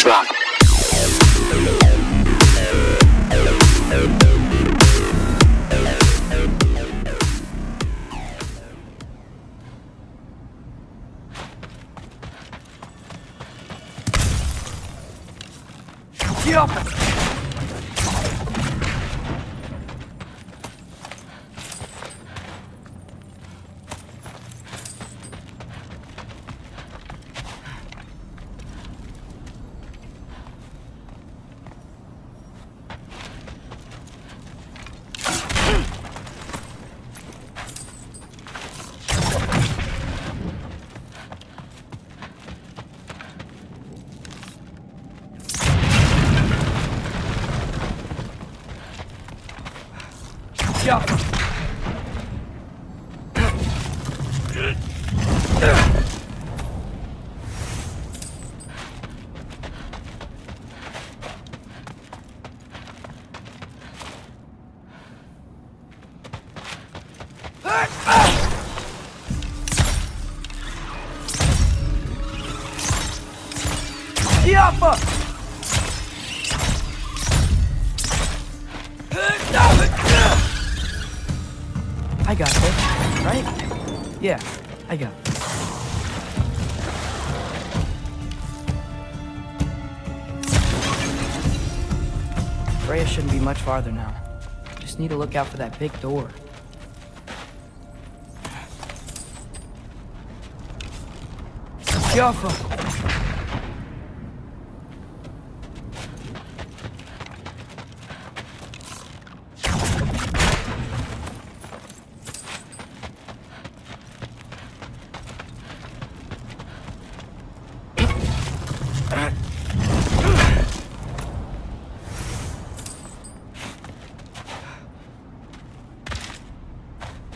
drop. I got this, right? Yeah, I got it. Freya shouldn't be much farther now. Just need to look out for that big door. Jaffa!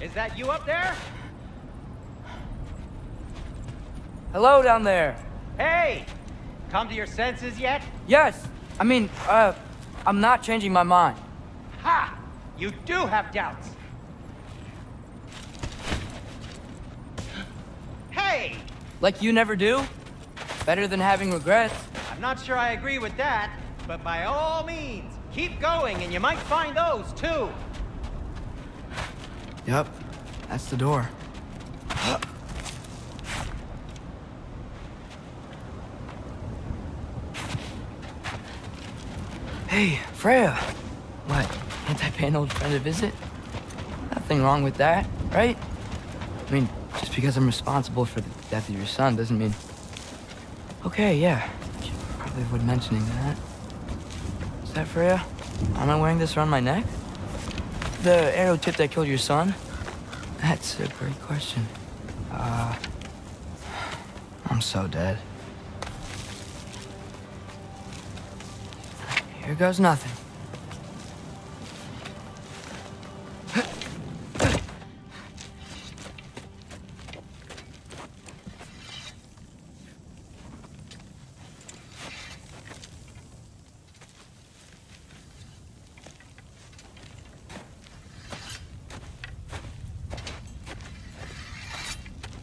Is that you up there? Hello down there. Hey! Come to your senses yet? Yes, I'm not changing my mind. Ha! You do have doubts. Hey! Like you never do? Better than having regrets. I'm not sure I agree with that, but by all means, keep going and you might find those too. Yep, that's the door. Hey, Freya. What, can't I pay an old friend a visit? Nothing wrong with that, right? I mean, just because I'm responsible for the death of your son doesn't mean... Okay, yeah. Should probably avoid mentioning that. Is that Freya? Am I wearing this around my neck? The arrow tip that killed your son? That's a great question. I'm so dead. Here goes nothing.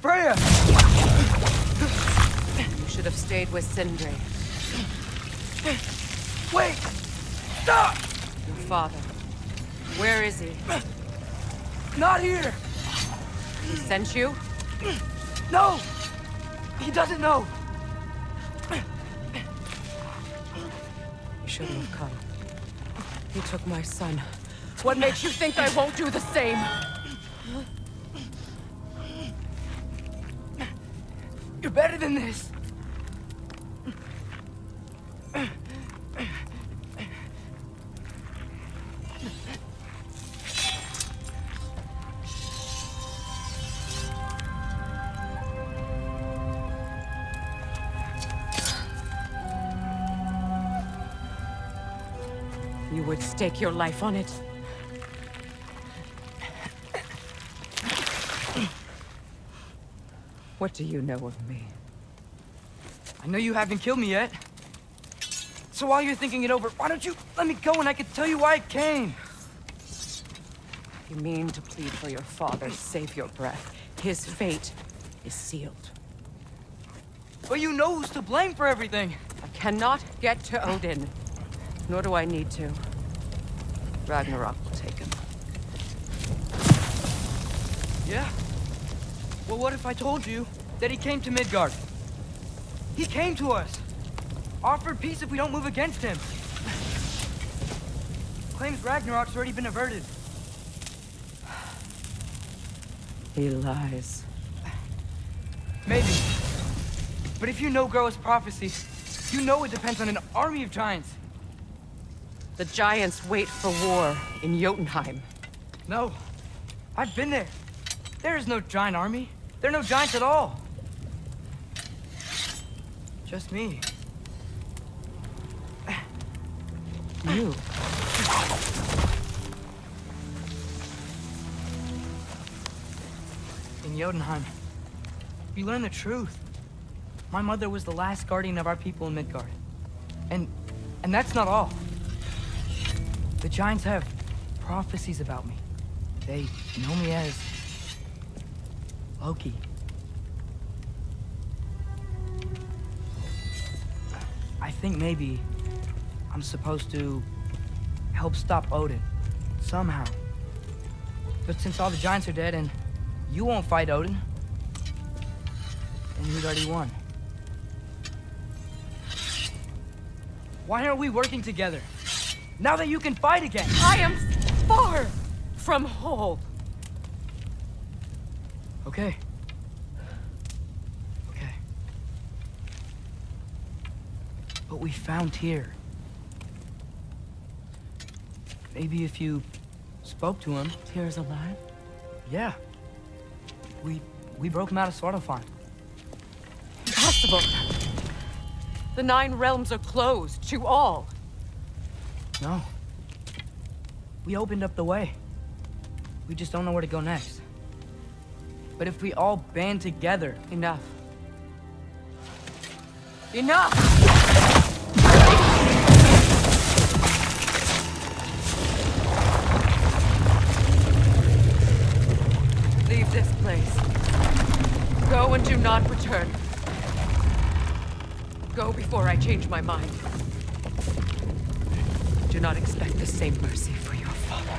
Freya! You should have stayed with Sindri. Wait! Stop! Your father. Where is he? Not here! He sent you? No! He doesn't know! You shouldn't have come. He took my son. What makes you think I won't do the same? You're better than this! You would stake your life on it. What do you know of me? I know you haven't killed me yet. So while you're thinking it over, why don't you let me go and I can tell you why I came? You mean to plead for your father, save your breath. His fate is sealed. But you know who's to blame for everything. I cannot get to Odin. Nor do I need to. Ragnarok will take him. Yeah? Well, what if I told you that he came to Midgard? He came to us. Offered peace if we don't move against him. Claims Ragnarok's already been averted. He lies. Maybe. But if you know Groa's prophecy, you know it depends on an army of giants. The giants wait for war in Jotunheim. No. I've been there. There is no giant army. There are no giants at all. Just me. You. In Jotunheim, we learn the truth. My mother was the last guardian of our people in Midgard. And that's not all. The giants have prophecies about me. They know me as Loki. I think maybe I'm supposed to help stop Odin, somehow. But since all the giants are dead and you won't fight Odin, then you'd already won. Why aren't we working together? Now that you can fight again! I am far from whole. Okay. Okay. But we found Tyr. Maybe if you spoke to him. Tyr's alive? Yeah. We broke him out of Svartalfheim. Impossible. The 9 realms are closed to all. No. We opened up the way. We just don't know where to go next. But if we all band together... Enough. Enough! Leave this place. Go and do not return. Go before I change my mind. Do not expect the same mercy for your father.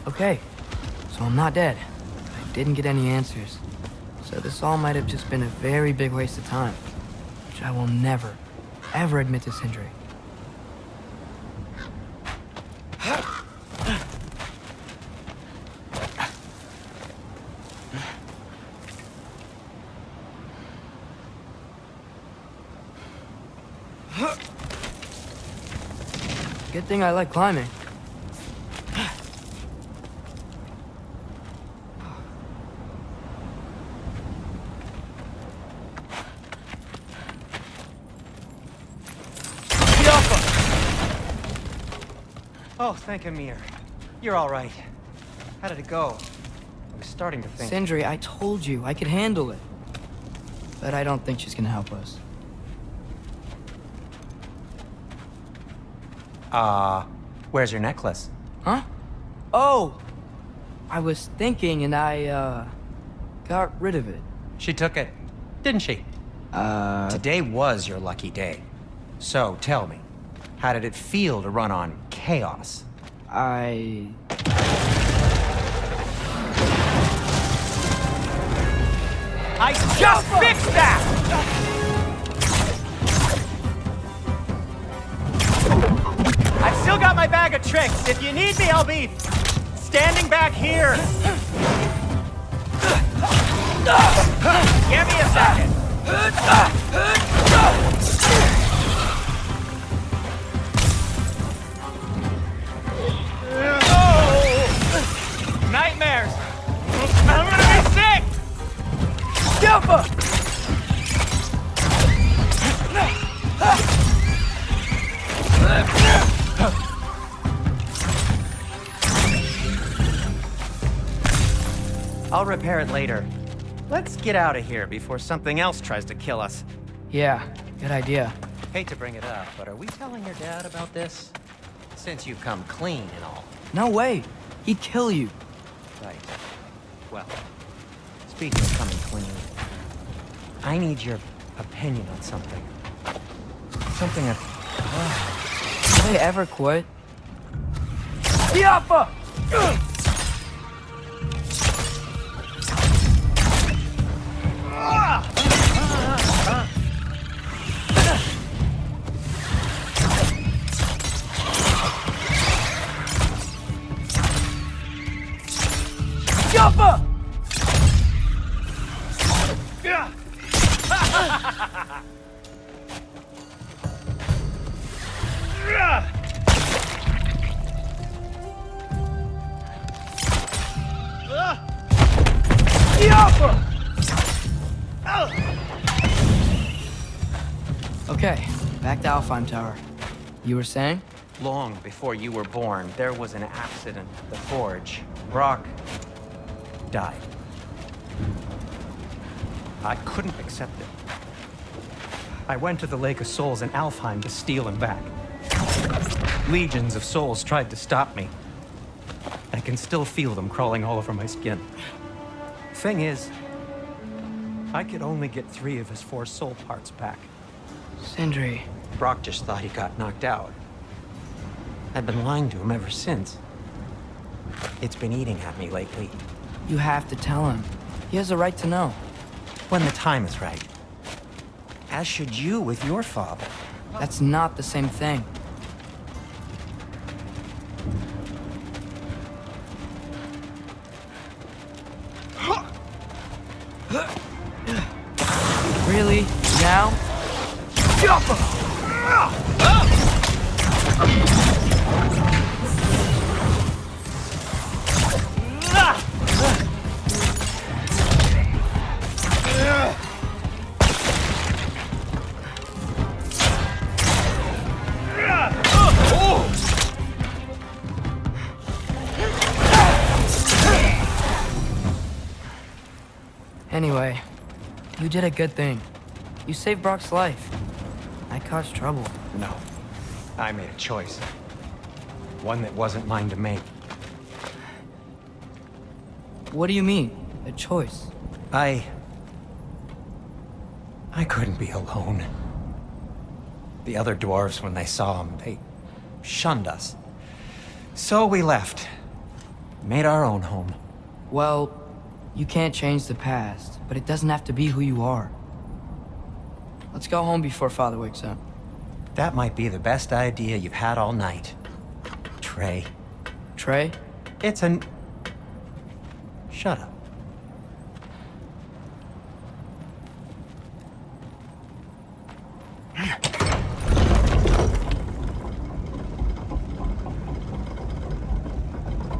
Okay, so I'm not dead. I didn't get any answers. So this all might have just been a very big waste of time, which I will never, ever admit to Sindri. Good thing I like climbing. Oh, thank Amir. You're all right. How did it go? I was starting to think... Sindri, I told you I could handle it. But I don't think she's gonna help us. Where's your necklace? Huh? Oh! I was thinking and I, got rid of it. She took it, didn't she? Today was your lucky day. So, tell me, how did it feel to run on chaos? I just fixed that! I've still got my bag of tricks. If you need me, I'll be standing back here. Give me a second. I'll repair it later. Let's get out of here before something else tries to kill us. Yeah, good idea. Hate to bring it up, but are we telling your dad about this? Since you've come clean and all. No way. He'd kill you. Right. Well, speaking of coming clean, I need your opinion on something. Something that... Will they ever quit? Yappa! Yappa! Okay, back to Alfheim Tower. You were saying? Long before you were born, there was an accident at the forge. Brock died. I couldn't accept it. I went to the Lake of Souls in Alfheim to steal him back. Legions of souls tried to stop me. I can still feel them crawling all over my skin. Thing is, I could only get 3 of his 4 soul parts back. Sindri. Brock just thought he got knocked out. I've been lying to him ever since. It's been eating at me lately. You have to tell him. He has a right to know. When the time is right. As should you with your father. That's not the same thing. Really? Now? Anyway, you did a good thing. You saved Brock's life. I caused trouble. No. I made a choice. One that wasn't mine to make. What do you mean? A choice? I couldn't be alone. The other dwarves, when they saw him, they shunned us. So we left. Made our own home. Well, you can't change the past, but it doesn't have to be who you are. Let's go home before Father wakes up. That might be the best idea you've had all night. Trey. Trey? It's an... Shut up.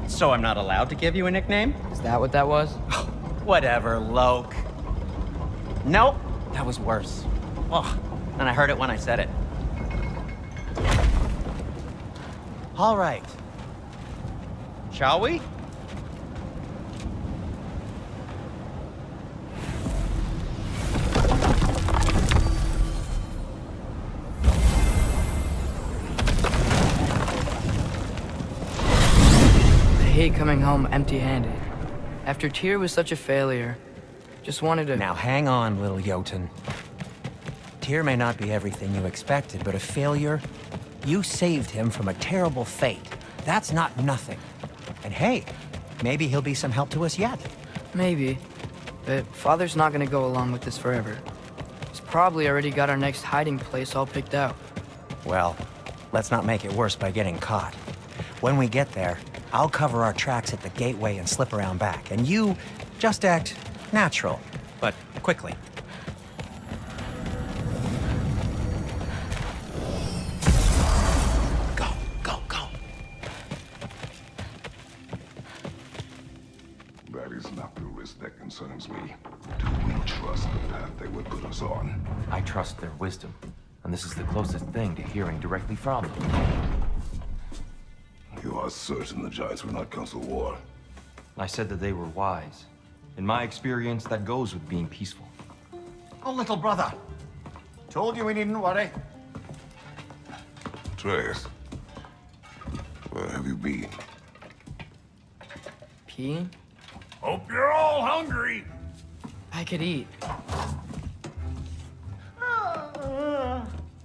So I'm not allowed to give you a nickname? Is that what that was? Whatever, Loke. Nope, that was worse. Ugh, and I heard it when I said it. All right. Shall we? I hate coming home empty-handed. After Tyr was such a failure, just wanted to... Now hang on, little Jotun. Tyr may not be everything you expected, but a failure? You saved him from a terrible fate. That's not nothing. And hey, maybe he'll be some help to us yet. Maybe. But Father's not gonna go along with this forever. He's probably already got our next hiding place all picked out. Well, let's not make it worse by getting caught. When we get there, I'll cover our tracks at the gateway and slip around back. And you just act natural, but quickly. Go, go, go. That is not the risk that concerns me. Do we trust the path they would put us on? I trust their wisdom, and this is the closest thing to hearing directly from them. You are certain the Giants will not counsel war? I said that they were wise. In my experience, that goes with being peaceful. Oh, little brother. Told you we needn't worry. Atreus, where have you been? Peeing? Hope you're all hungry. I could eat.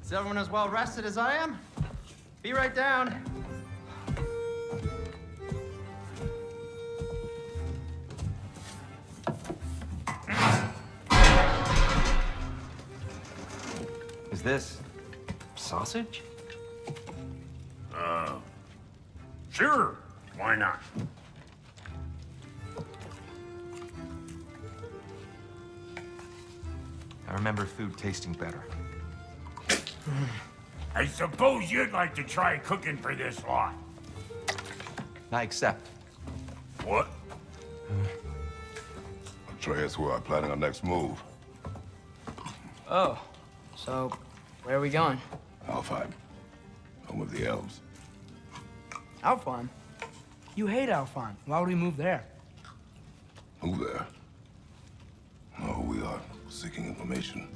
Is everyone as well rested as I am? Be right down. Is this sausage? Sure, why not? I remember food tasting better. I suppose you'd like to try cooking for this lot. I accept. What? Atreus, we are planning our next move. Oh, so where are we going? Alfheim, home of the elves. Alfheim? You hate Alfheim. Why would we move there? Move there? No, we are seeking information.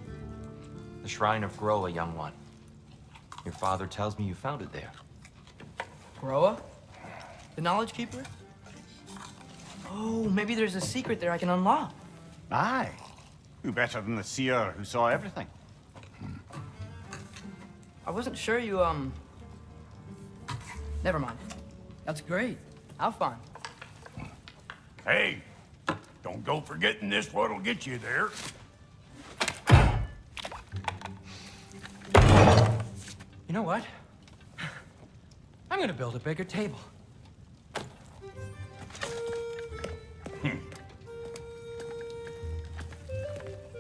The Shrine of Groa, young one. Your father tells me you found it there. Groa? The Knowledge Keeper? Oh, maybe there's a secret there I can unlock. Aye. Who better than the seer who saw everything? I wasn't sure you, Never mind. That's great. Alfheim. Hey, don't go forgetting this what'll get you there. You know what? I'm gonna build a bigger table.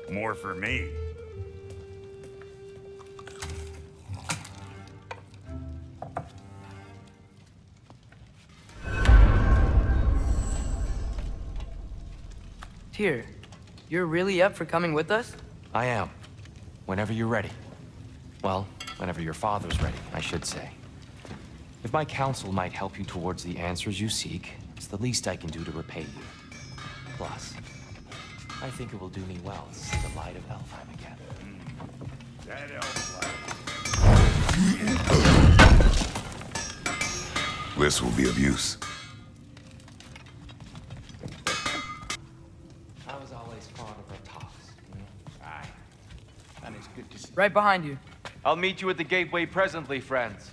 More for me. Tyr, you're really up for coming with us? I am. Whenever you're ready. Well, whenever your father's ready, I should say. If my counsel might help you towards the answers you seek, it's the least I can do to repay you. Plus, I think it will do me well to see the light of Alfheim again. That elf life. This will be of use. I was always fond of our talks. Aye. And it's good to see. Right behind you. I'll meet you at the gateway presently, friends.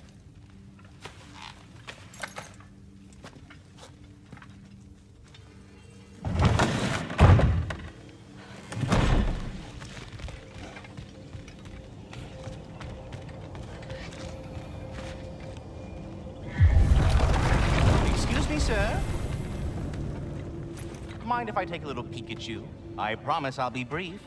Excuse me, sir. Mind if I take a little peek at you? I promise I'll be brief.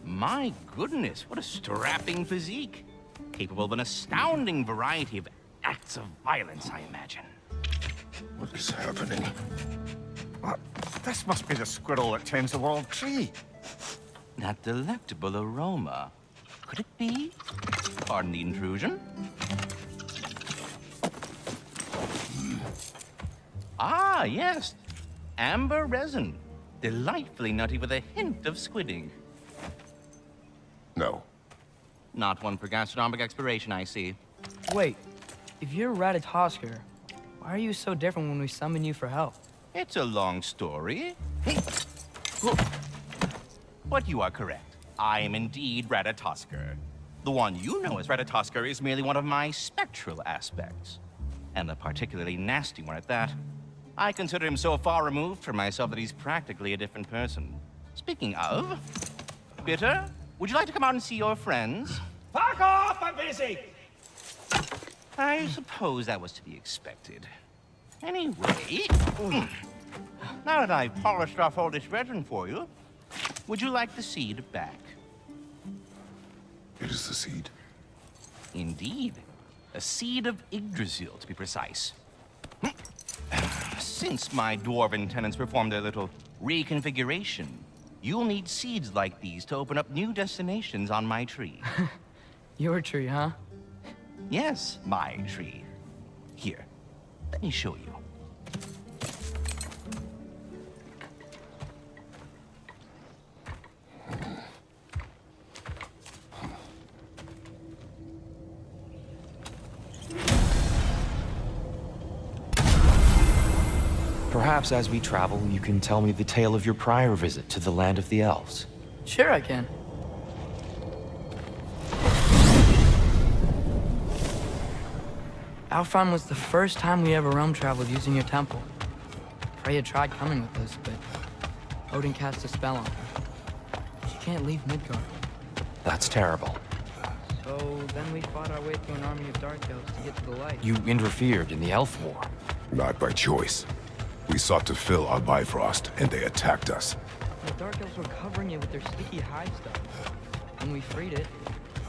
My goodness, what a strapping physique. Capable of an astounding variety of acts of violence, I imagine. What is happening? What? This must be the squirrel that tends the world tree. That delectable aroma. Could it be? Pardon the intrusion. Ah, yes. Amber resin. Delightfully nutty with a hint of squidding. No. Not one for gastronomic exploration, I see. Wait, if you're Ratatoskr, why are you so different when we summon you for help? It's a long story. But you are correct. I am indeed Ratatoskr. The one you know as Ratatoskr is merely one of my spectral aspects. And a particularly nasty one at that. I consider him so far removed from myself that he's practically a different person. Speaking of, Bitter, would you like to come out and see your friends? Fuck off! I'm busy! I suppose that was to be expected. Anyway, now that I've polished off all this resin for you, would you like the seed back? It is the seed. Indeed. A seed of Yggdrasil, to be precise. Since my dwarven tenants performed their little reconfiguration, you'll need seeds like these to open up new destinations on my tree. Your tree, huh? Yes, my tree. Here. Let me show you. Perhaps as we travel, you can tell me the tale of your prior visit to the land of the elves. Sure I can. Alfheim was the first time we ever realm traveled using your temple. Freya tried coming with us, but Odin cast a spell on her. She can't leave Midgard. That's terrible. So then we fought our way through an army of dark elves to get to the light. You interfered in the elf war. Not by choice. We sought to fill our Bifrost, and they attacked us. The dark elves were covering it with their sticky hive stuff. When we freed it,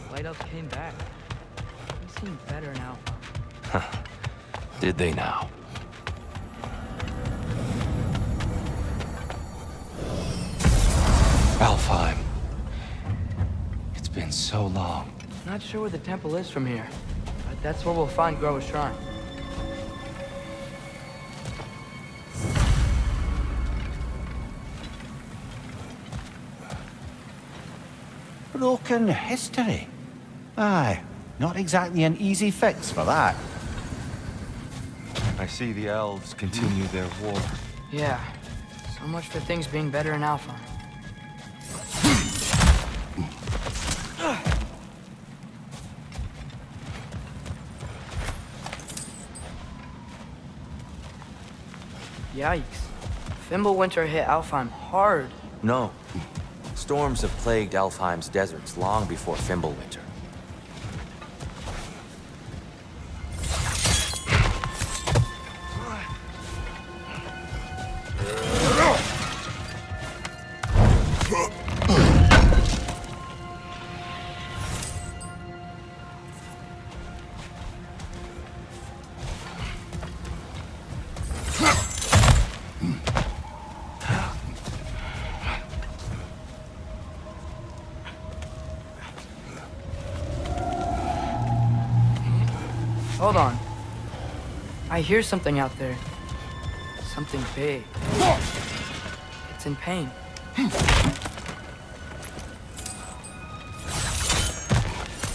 the light elves came back. They seemed better in Alfheim. Did they now? Alfheim. It's been so long. Not sure where the temple is from here, but that's where we'll find Groa's shrine. Broken history. Aye, not exactly an easy fix for that. I see the elves continue their war. Yeah, so much for things being better in Alpha. Yikes. Fimbulwinter hit Alfheim hard. No. Storms have plagued Alfheim's deserts long before Fimbulwinter. Hold on. I hear something out there. Something big. It's in pain.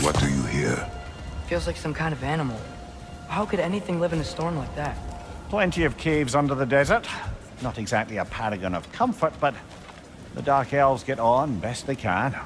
What do you hear? Feels like some kind of animal. How could anything live in a storm like that? Plenty of caves under the desert. Not exactly a paragon of comfort, but the Dark Elves get on best they can.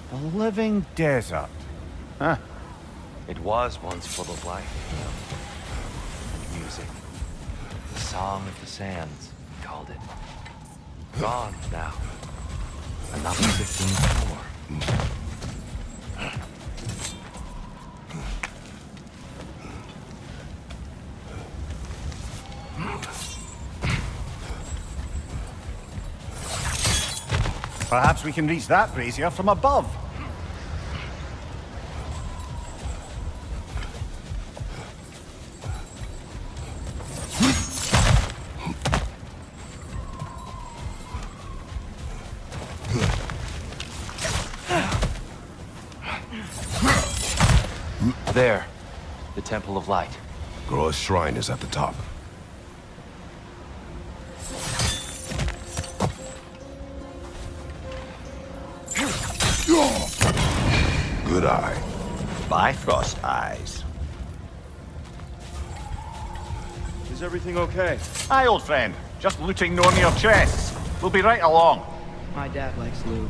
A living desert. Huh. It was once full of life and music. The Song of the Sands, we called it. Gone now. Another 15 more. Perhaps we can reach that brazier from above. There. The Temple of Light. Groa's shrine is at the top. good eye. Bifrost eyes. Is everything okay? Hi, old friend. Just looting no near chests. We'll be right along. My dad likes loot.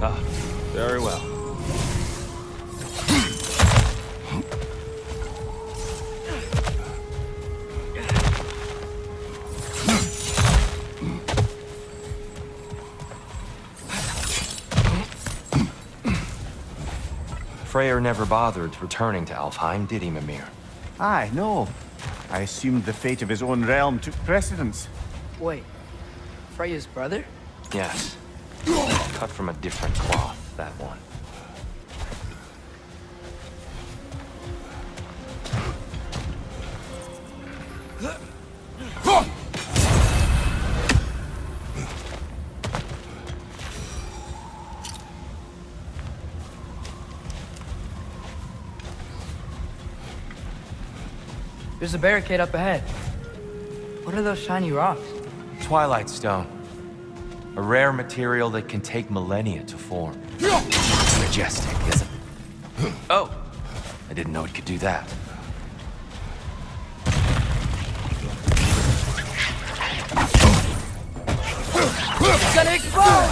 Ah, very well. Freyr never bothered returning to Alfheim, did he, Mimir? Aye, no. I assumed the fate of his own realm took precedence. Wait, Freya's brother? Yes. Cut from a different cloth, that one. There's a barricade up ahead. What are those shiny rocks? Twilight Stone. A rare material that can take millennia to form. Majestic, isn't it? Oh! I didn't know it could do that. It's gonna explode!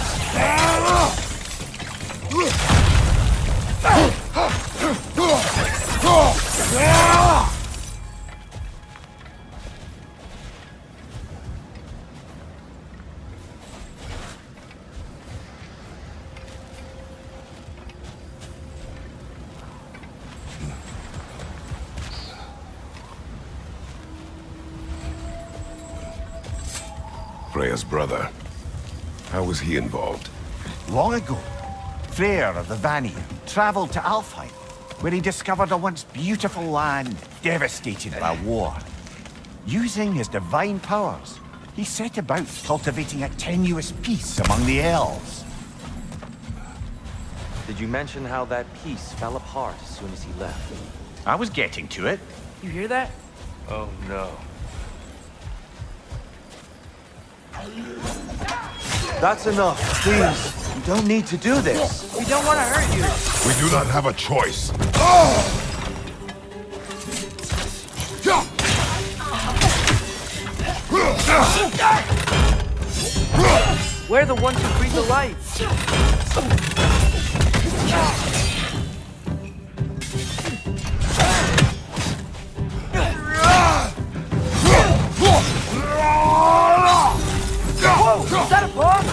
Freya's brother. How was he involved? Long ago, Freyr of the Vanir traveled to Alfheim, where he discovered a once beautiful land devastated by war. Using his divine powers, he set about cultivating a tenuous peace among the elves. Did you mention how that piece fell apart as soon as he left? I was getting to it. You hear that? Oh no. That's enough, please. You don't need to do this. We don't want to hurt you. We do not have a choice. We're the ones who breathe the light. Whoa! Is that a bomb?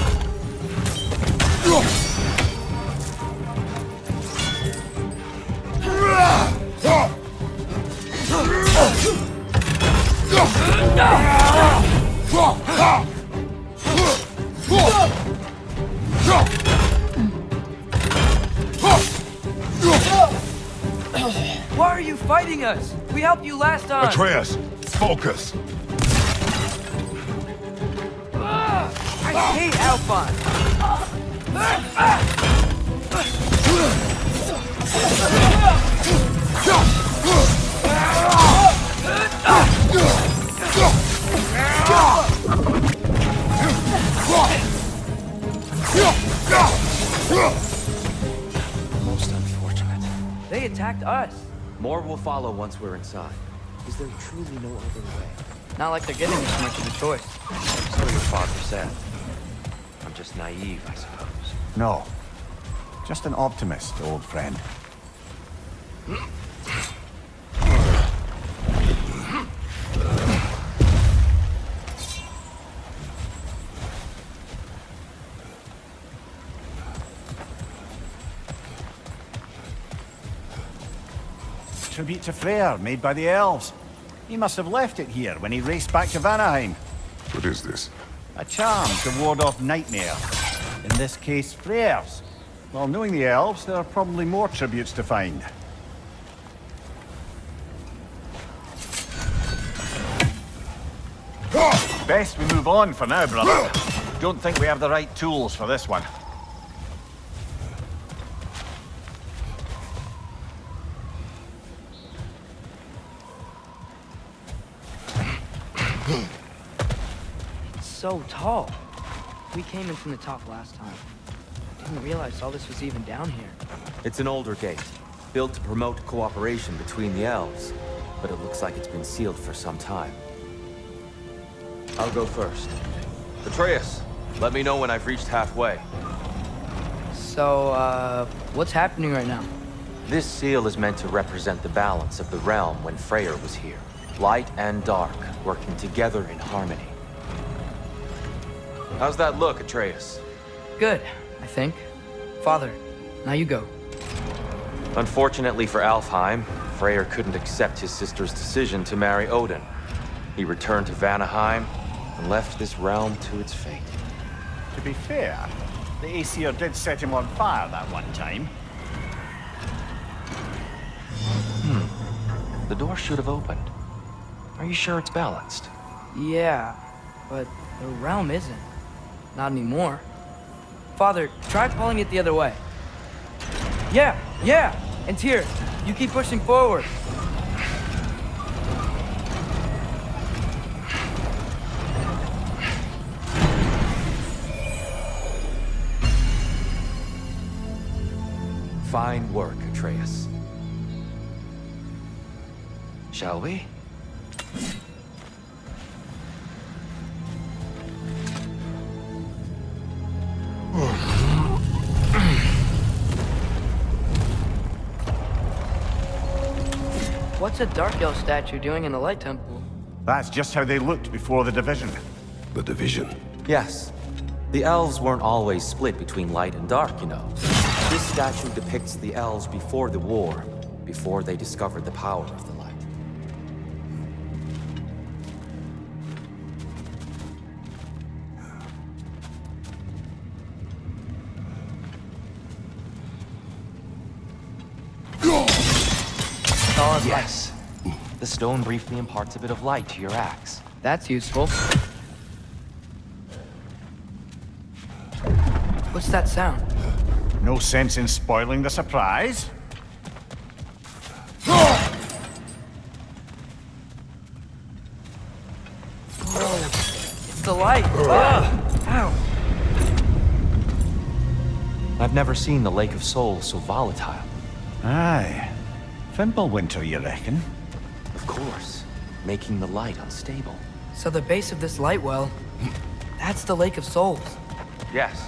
Why are you fighting us? We helped you last time. Atreus, focus. I hate Alphon. Most unfortunate. They attacked us. More will follow once we're inside. Is there truly no other way? Not like they're giving us much of a choice. So your father said. I'm just naive, I suppose. No. Just an optimist, old friend. Tribute to Freyr, made by the elves. He must have left it here when he raced back to Vanaheim. What is this? A charm to ward off nightmare. In this case, Freyr's. Well, knowing the elves, there are probably more tributes to find. Best we move on for now, brother. Don't think we have the right tools for this one. It's so tall. We came in from the top last time. didn't realize all this was even down here. It's an older gate, built to promote cooperation between the elves, but it looks like it's been sealed for some time. I'll go first. Atreus, let me know when I've reached halfway. So, what's happening right now? This seal is meant to represent the balance of the realm when Freyr was here. Light and dark, working together in harmony. How's that look, Atreus? Good, I think. Father, now you go. Unfortunately for Alfheim, Freyr couldn't accept his sister's decision to marry Odin. He returned to Vanaheim and left this realm to its fate. To be fair, the Aesir did set him on fire that one time. The door should have opened. Are you sure it's balanced? Yeah, but the realm isn't. Not anymore. Father, try pulling it the other way. Yeah! And Tyr, you keep pushing forward. Fine work, Atreus. Shall we? What's a Dark Elf statue doing in the Light Temple? That's just how they looked before the division. The division. Yes. The elves weren't always split between light and dark, you know. This statue depicts the elves before the war, before they discovered the power of the light. Solid light. Yes. The stone briefly imparts a bit of light to your axe. That's useful. What's that sound? No sense in spoiling the surprise. It's the light! Ow! I've never seen the Lake of Souls so volatile. Aye. Fimbulwinter, you reckon? Of course, making the light unstable. So the base of this light well, that's the Lake of Souls. Yes.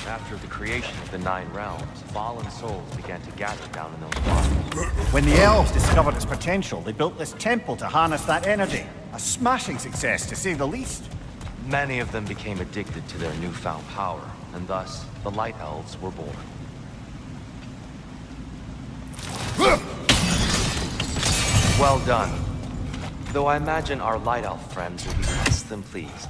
After the creation of the Nine Realms, fallen souls began to gather down in those waters. When the elves discovered its potential, they built this temple to harness that energy. A smashing success, to say the least. Many of them became addicted to their newfound power, and thus, the Light Elves were born. Well done. Though I imagine our Light Elf friends will be less than pleased.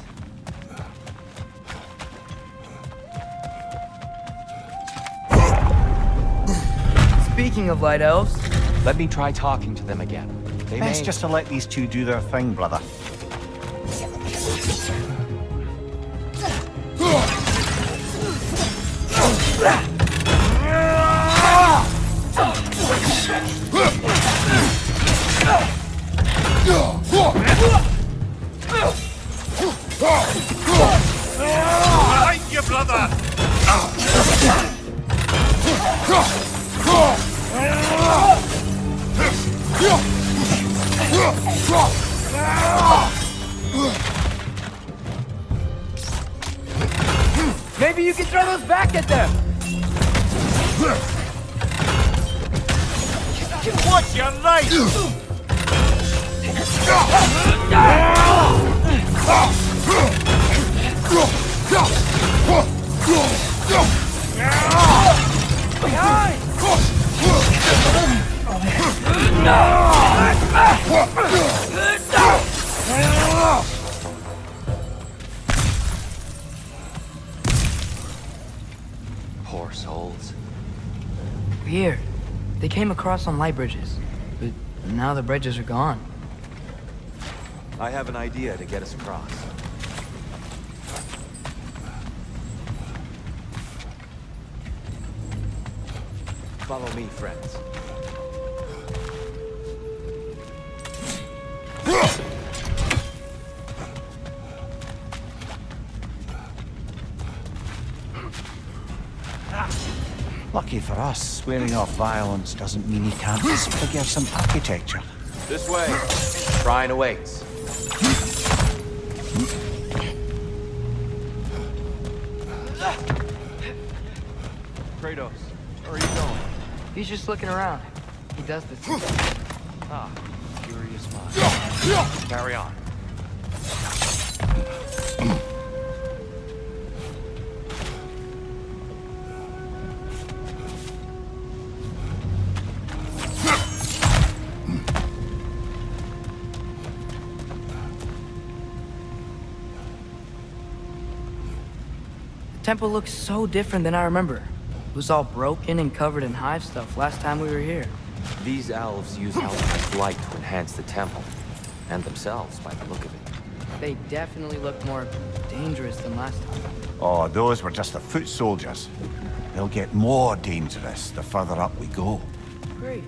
Speaking of Light Elves, Let me try talking to them again. They Best may... just to let these two do their thing, brother. Behind you, brother! maybe you can throw those back at them! Watch your light! Poor souls. Weird. They came across on light bridges, but now the bridges are gone. I have an idea to get us across. Follow me, friends. Lucky for us, swearing off violence doesn't mean he can't forgive some architecture. This way. Shrine awaits. Kratos, where are you going? He's just looking around. He does this. Ah, curious mind. Carry on. The temple looks so different than I remember. It was all broken and covered in hive stuff last time we were here. These elves use Alphine's light to enhance the temple. And themselves, by the look of it. They definitely look more dangerous than last time. Oh, those were just the foot soldiers. They'll get more dangerous the further up we go. Great.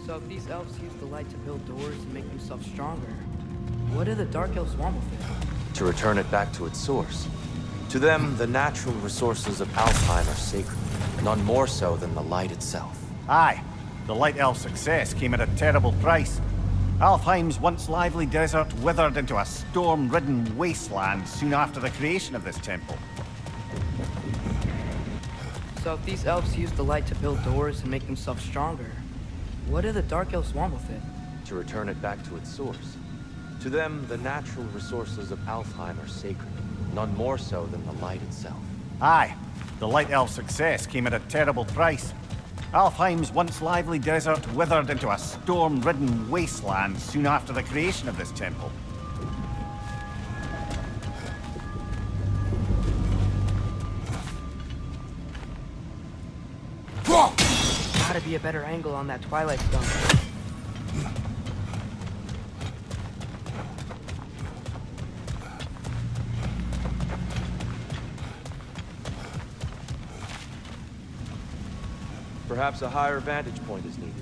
So if these elves use the light to build doors and make themselves stronger, what do the Dark Elves want with it? To return it back to its source. To them, the natural resources of Alfheim are sacred, none more so than the light itself. Aye, the Light Elf success came at a terrible price. Alfheim's once lively desert withered into a storm-ridden wasteland soon after the creation of this temple. So if these elves use the light to build doors and make themselves stronger, what do the Dark Elves want with it? To return it back to its source. To them, the natural resources of Alfheim are sacred, none more so than the light itself. Aye, the Light Elf success came at a terrible price. Alfheim's once lively desert withered into a storm-ridden wasteland soon after the creation of this temple. Gotta be a better angle on that Twilight Stone. Perhaps a higher vantage point is needed.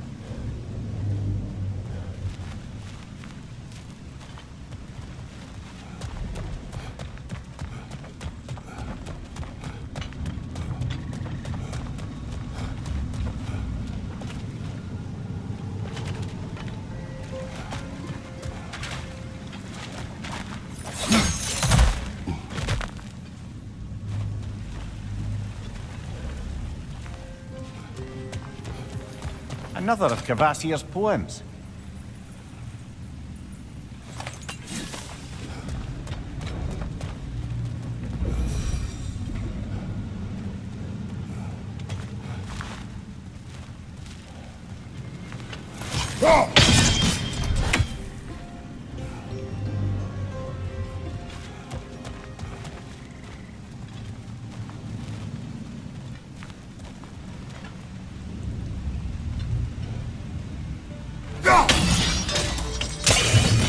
Another of Kvasir's poems.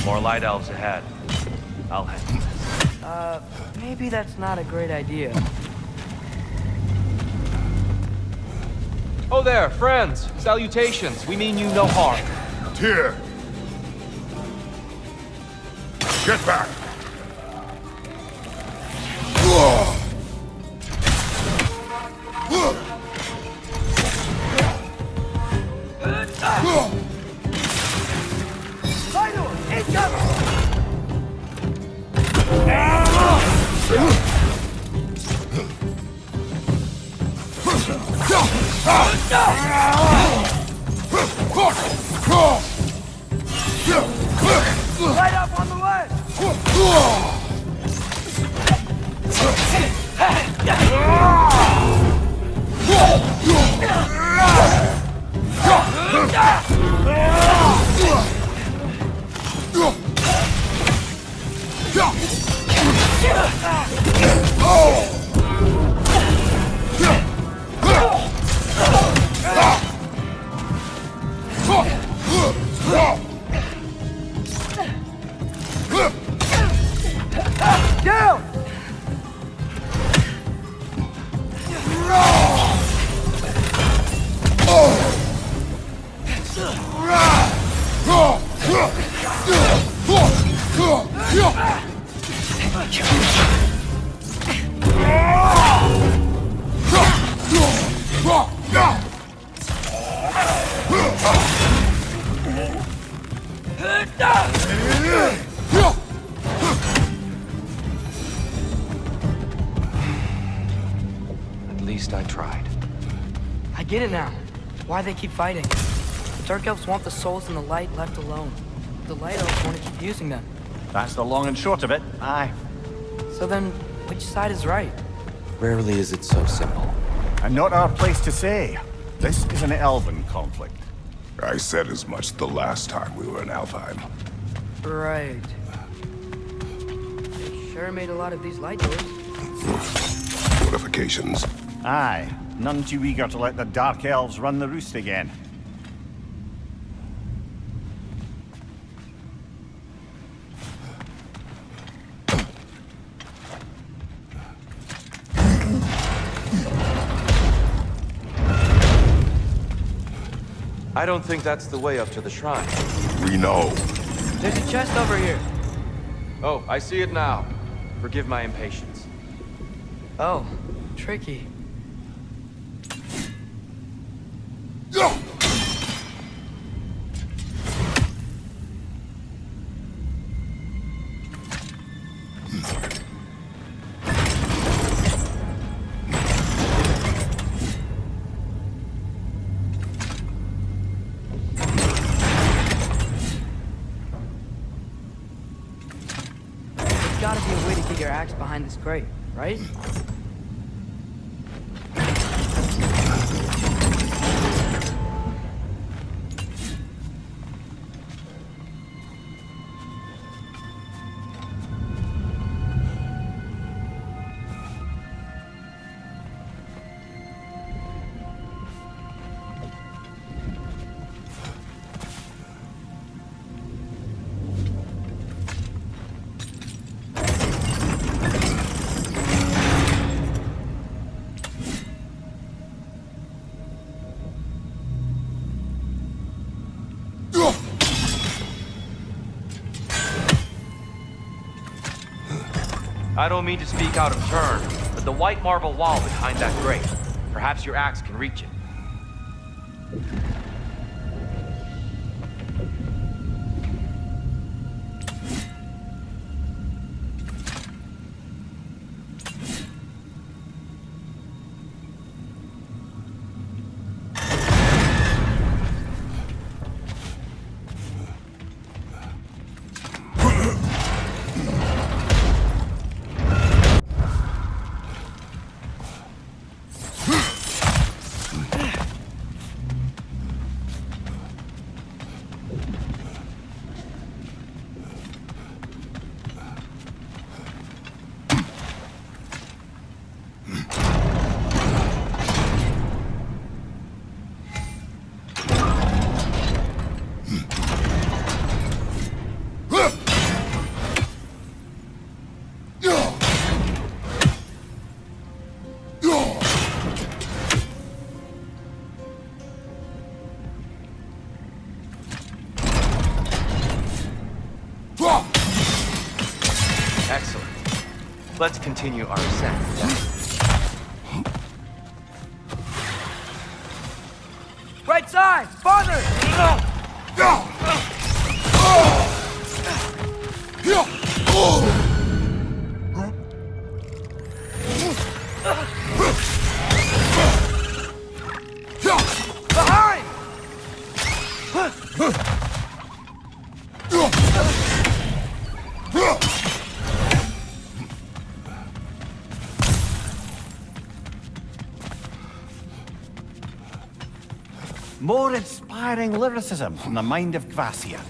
More light elves ahead. I'll handle this. Maybe that's not a great idea. Oh there, friends! Salutations! We mean you no harm. Tyr! Get back! Light up on the left! Down! At least I tried. I get it now. Why they keep fighting. The Dark Elves want the souls in the light left alone. The Light Elves want to keep using them. That's the long and short of it. Aye. So then, which side is right? Rarely is it so simple. And not our place to say. This is an elven conflict. I said as much the last time we were in Alfheim. Right. They sure made a lot of these light doors. Fortifications. Aye. None too eager to let the Dark Elves run the roost again. I don't think that's the way up to the shrine. We know. There's a chest over here. Oh, I see it now. Forgive my impatience. Oh, tricky. There's gotta be a way to get your axe behind this crate, right? I don't mean to speak out of turn, but the white marble wall behind that grate. Perhaps your axe can reach it. Excellent. Let's continue our ascent. Right side! Farther! Behind! More inspiring lyricism from the mind of Gracia.